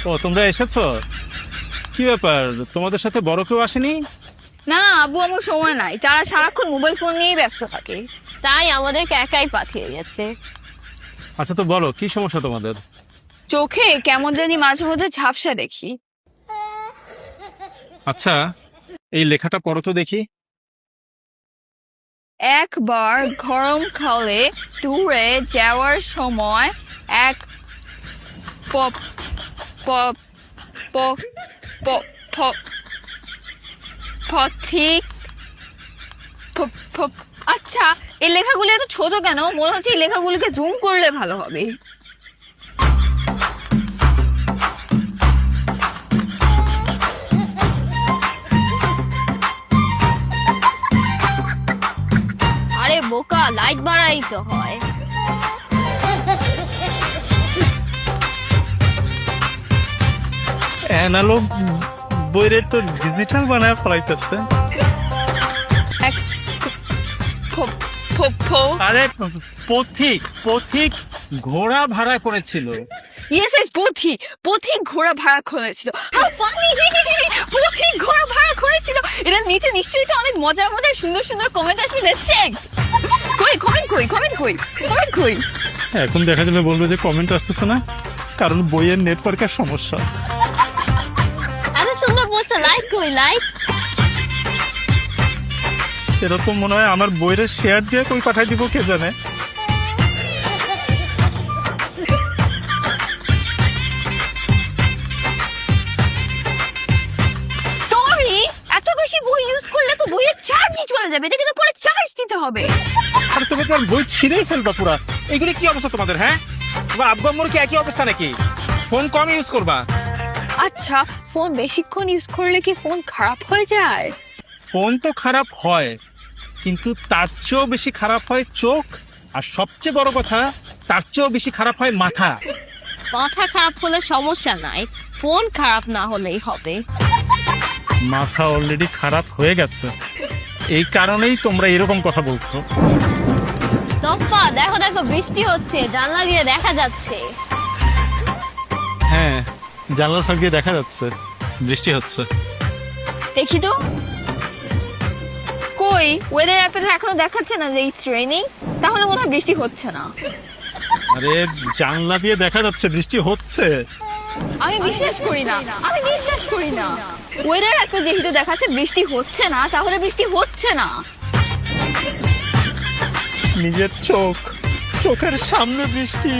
ও তোমরা এসেছো? কি ব্যাপার, তোমাদের সাথে বড় কেউ আসেনি? না আব্বু আমার সময় নাই, তারা সারাক্ষণ মোবাইল ফোন নিয়েই ব্যস্ত থাকে, তাই আমাদেরকে একাই পাঠিয়ে গেছে। আচ্ছা তো বলো, কি সমস্যা তোমাদের? চোখে কেমন জানি মাঝে মধ্যে ঝাপসা দেখি। আচ্ছা, এই লেখাটা পড়ো তো দেখি। একবার গরমকালে ট্যুরে যাওয়ার সময় এক pop pop pop pop pop পথিক আচ্ছা, এই লেখাগুলি এত ছোট কেন? মনে হচ্ছে এই লেখাগুলিকে জুম করলে ভালো হবে। আরে বোকা, লাইট বাড়াই তো হয়। অ্যানালগ বইয়ের তো ডিজিটাল বানায় ফলাইতেছে। এক ফ- ফ- ফ- আরে পথিক পথিক ঘোড়া ভাড়া করেছিল। ইয়েস ইয়েস, পথিক পথিক ঘোড়া ভাড়া করেছিল। How funny! পথিক ঘোড়া ভাড়া করেছিল। এটা নিচে নিশ্চয়ই তো অনেক মজার মজার সুন্দর সুন্দর কমেন্ট আসবে। Let's check. কই। এখন দেখা যাবে বলবো যে কমেন্ট আসতেছে না, কারণ বইয়ের নেটওয়ার্কের সমস্যা। এত সুন্দর পোস্ট, লাইক লাইক। এরকম মনে হয় আমার বইয়ের শেয়ার দিয়ে কই পাঠাই দিব কে জানে। সরি, এত বেশি বই ইউজ করলে তো বইয়ের চার্জই চলে যাবে। এটা কিন্তু পরে চার্জ দিতে হবে। আর তুমি তো আর বই ছিঁড়েই ফেলবা পুরা। এগুলি কি অবস্থা তোমাদের? হ্যাঁ, তোমার আব্বু আম্মুর কি একই অবস্থা নাকি? ফোন কম ইউজ করবা। আচ্ছা, ফোন বেশিক্ষণ ইউজ করলে কি ফোন খারাপ হয়ে যায়? ফোন তো খারাপ হয়, কিন্তু তার চেয়েও বেশি খারাপ হয় চোখ, আর সবচেয়ে বড় কথা তার চেয়েও বেশি খারাপ হয় মাথা। মাথা খারাপ হলে সমস্যা নাই, ফোন খারাপ না হলেই হবে। মাথা অলরেডি খারাপ হয়ে গেছে, এই কারণেই তোমরা এরকম কথা বলছো। তপ্পা দেখো দেখো, বৃষ্টি হচ্ছে, জানলা দিয়ে দেখা যাচ্ছে। হ্যাঁ, জানলার ফাঁক দিয়ে দেখা যাচ্ছে বৃষ্টি হচ্ছে। দেখি তো, কই ওয়েদার অ্যাপে তো এখনো দেখাচ্ছে না যে ইটস রেইনিং। তাহলে মনে হয় বৃষ্টি হচ্ছে না। আরে জানলা দিয়ে দেখা যাচ্ছে বৃষ্টি হচ্ছে। আমি বিশ্বাস করি না। ওয়েদার অ্যাপে যেহেতু দেখাচ্ছে বৃষ্টি হচ্ছে না, তাহলে বৃষ্টি হচ্ছে না। নিজের চোখের সামনে বৃষ্টি,